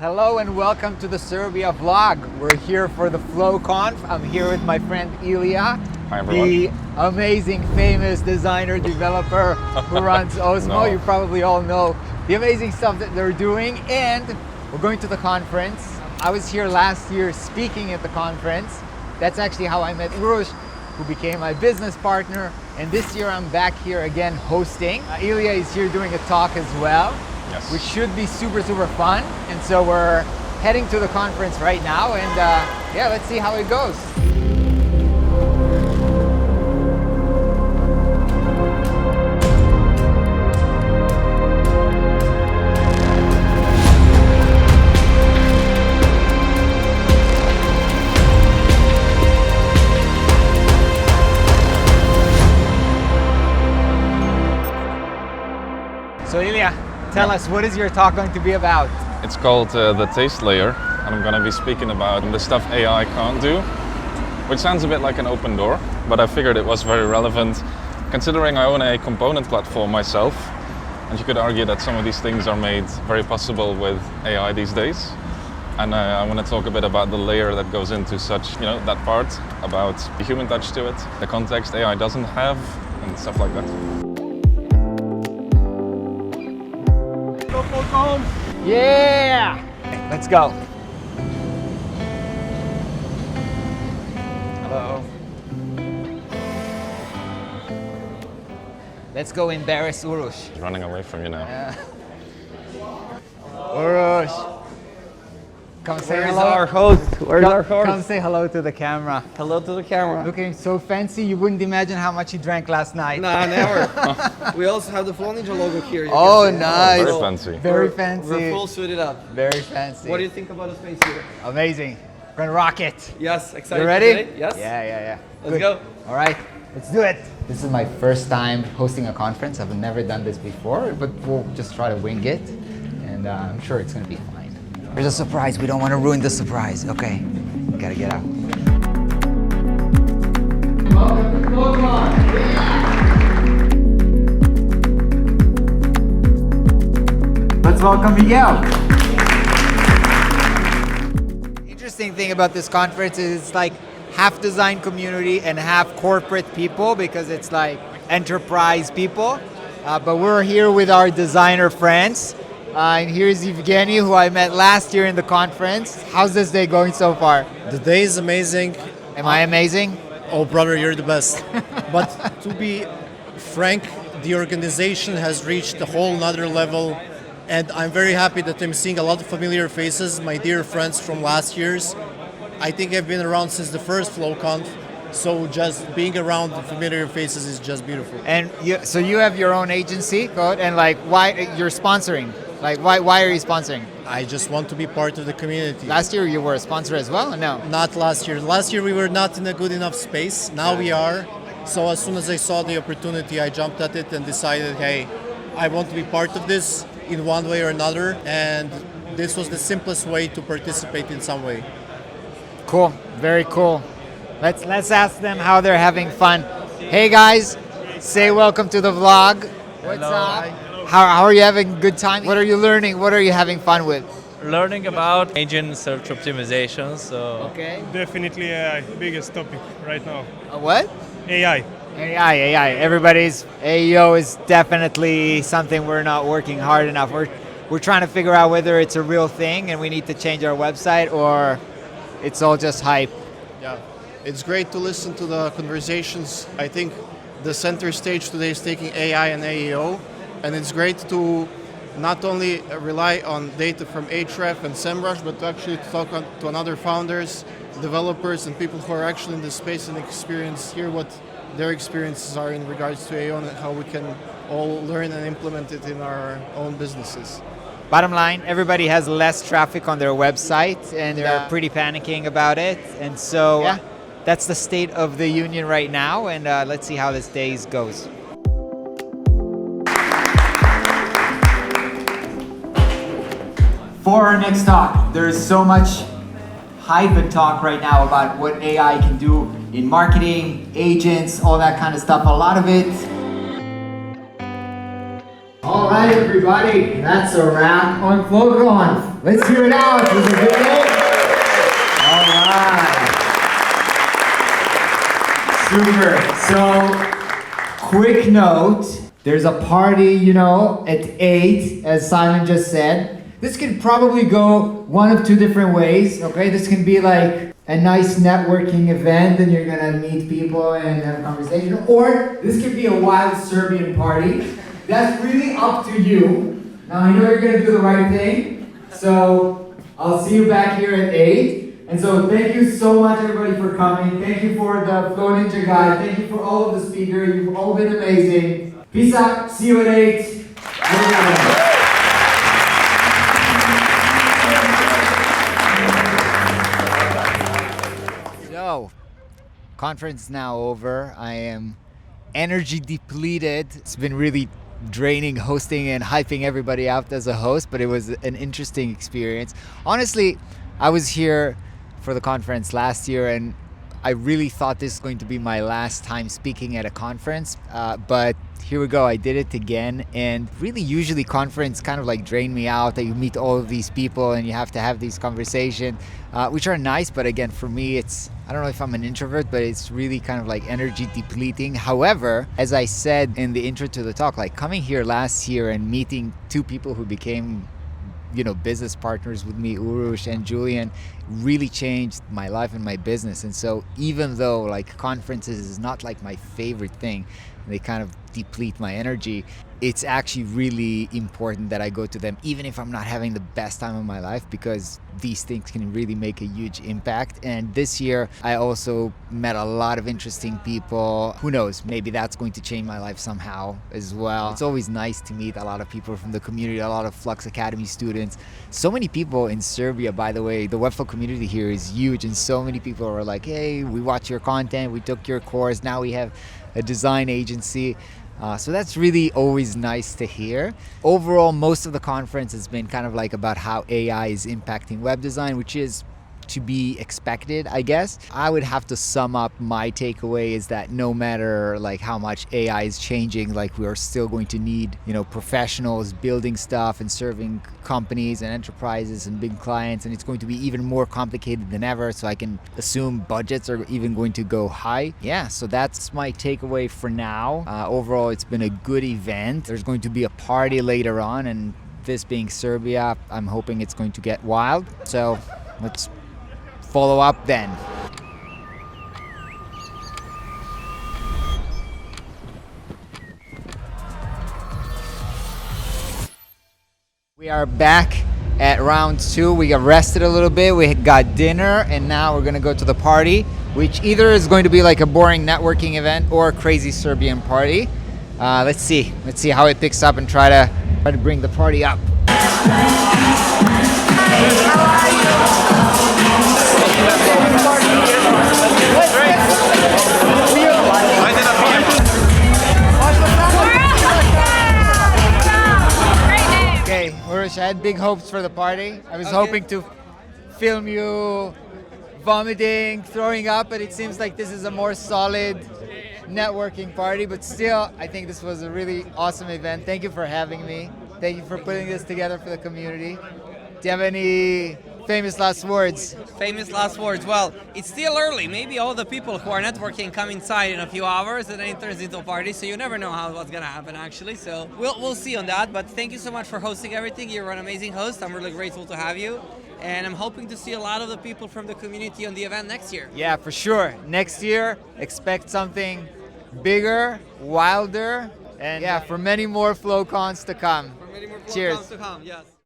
Hello and welcome to the Serbia vlog. We're here for the FlowConf. I'm here with my friend Ilya, Hi, everyone. the amazing, famous designer, developer who runs Osmo. No. You probably all know the amazing stuff that they're doing, and we're going to the conference. I was here last year speaking at the conference. That's actually how I met Uroš, who became my business partner, and this year I'm back here again hosting. Ilya is here doing a talk as well. Yes. Which should be super fun. And so we're heading to the conference right now, and yeah, let's see how it goes. So Ilya, tell us, what is your talk going to be about? It's called the taste layer, and I'm going to be speaking about the stuff AI can't do, which sounds a bit like an open door, but I figured it was very relevant considering I own a component platform myself, and you could argue that some of these things are made very possible with AI these days. And I want to talk a bit about the layer that goes into such, that part, about the human touch to it, the context AI doesn't have, and stuff like that. Yeah! Let's go. Hello. Let's go embarrass Uroš. He's running away from you now. Uroš. Come say Where's hello. our host? Where's our host? Come say hello to the camera. Hello to the camera. Looking so fancy, you wouldn't imagine how much he drank last night. Nah, never. We also have the Flow Ninja logo here. You Oh, can see. nice. Very fancy. Very We're- fancy. We're full suited up. Very fancy. What do you think about the space here? Amazing. We're gonna rock it. Yes, excited. You for ready? today? Yes. Yeah. Let's Good. go. All right, let's do it. This is my first time hosting a conference. I've never done this before, but we'll just try to wing it, and I'm sure it's gonna be fine. There's a surprise. We don't want to ruin the surprise. Okay, gotta get out. Welcome to FlowConf. Let's welcome Miguel. Interesting thing about this conference is it's like half design community and half corporate people, because it's like enterprise people. But we're here with our designer friends. And here's Evgeny, who I met last year in the conference. How's this day going so far? The day is amazing. Am I amazing? Oh, brother, you're the best. But to be frank, the organization has reached a whole nother level. And I'm very happy that I'm seeing a lot of familiar faces, my dear friends from last year's. I think I've been around since the first FlowConf. So just being around the familiar faces is just beautiful. And so you have your own agency, Code, and like, why you're sponsoring? Like, why are you sponsoring? I just want to be part of the community. Last year you were a sponsor as well, or no? Not last year. Last year we were not in a good enough space. Now we are. So as soon as I saw the opportunity, I jumped at it and decided, hey, I want to be part of this in one way or another. And this was the simplest way to participate in some way. Cool, very cool. Let's ask them how they're having fun. Hey guys, say welcome to the vlog. What's up? How are you having a good time? What are you learning? What are you having fun with? Learning about agent search optimization. So Okay. Definitely AI, biggest topic right now. What? AI. AI. Everybody's AEO is definitely something we're not working hard enough. We're trying to figure out whether it's a real thing and we need to change our website, or it's all just hype. Yeah, it's great to listen to the conversations. I think the center stage today is taking AI and AEO, and it's great to not only rely on data from Ahrefs and SEMrush, but to actually talk to other founders, developers, and people who are actually in this space and hear what their experiences are in regards to AEO and how we can all learn and implement it in our own businesses. Bottom line, everybody has less traffic on their website, and they're pretty panicking about it. And so that's the state of the union right now, and let's see how this day goes. For our next talk, there is so much hype and talk right now about what AI can do in marketing, agents, all that kind of stuff. A lot of it. All right, everybody, that's a wrap on FlowConf. Let's hear it out. Was it a good day? All right. Super. So, quick note. There's a party, at 8, as Simon just said. This can probably go one of two different ways, okay? This can be like a nice networking event and you're gonna meet people and have a conversation. Or this could be a wild Serbian party. That's really up to you. Now I know you're gonna do the right thing. So I'll see you back here at 8. And so thank you so much everybody for coming. Thank you for the Flow Ninja guy. Thank you for all of the speakers. You've all been amazing. Peace out. See you at 8. So, conference is now over. I am energy depleted. It's been really draining hosting and hyping everybody out as a host, but it was an interesting experience. Honestly, I was here for the conference last year and I really thought this was going to be my last time speaking at a conference, but here we go. I did it again, and really usually conference kind of like drain me out, that you meet all of these people and you have to have these conversations, which are nice, but again, for me, I don't know if I'm an introvert, but it's really kind of like energy depleting. However, as I said in the intro to the talk, like coming here last year and meeting two people who became business partners with me, Urush and Julian, really changed my life and my business. And so even though like conferences is not like my favorite thing, they kind of deplete my energy, it's actually really important that I go to them, even if I'm not having the best time of my life, because these things can really make a huge impact. And this year, I also met a lot of interesting people. Who knows, maybe that's going to change my life somehow as well. It's always nice to meet a lot of people from the community, a lot of Flux Academy students. So many people in Serbia, by the way. The Webflow community here is huge, and so many people are like, hey, we watch your content, we took your course, now we have a design agency. So that's really always nice to hear. Overall, most of the conference has been kind of like about how AI is impacting web design, which is to be expected, I guess. I would have to sum up my takeaway is that no matter like how much AI is changing, like we are still going to need, professionals building stuff and serving companies and enterprises and big clients, and it's going to be even more complicated than ever. So I can assume budgets are even going to go high. Yeah, so that's my takeaway for now. Overall, it's been a good event. There's going to be a party later on, and this being Serbia, I'm hoping it's going to get wild. So let's follow up then. We are back at round 2. We got rested a little bit, we got dinner, and now we're gonna go to the party, which either is going to be like a boring networking event or a crazy Serbian party. Let's see how it picks up and try to bring the party up. Okay, Urush, I had big hopes for the party. I was hoping to film you vomiting, throwing up, but it seems like this is a more solid networking party. But still, I think this was a really awesome event. Thank you for having me. Thank you for putting this together for the community. Do you have any famous last words? Famous last words. Well, it's still early. Maybe all the people who are networking come inside in a few hours and then it turns into a party. So you never know what's gonna happen actually. So we'll see on that. But thank you so much for hosting everything. You're an amazing host. I'm really grateful to have you. And I'm hoping to see a lot of the people from the community on the event next year. Yeah, for sure. Next year, expect something bigger, wilder, and for many more FlowCons to come. For many more Cheers. to come, yes.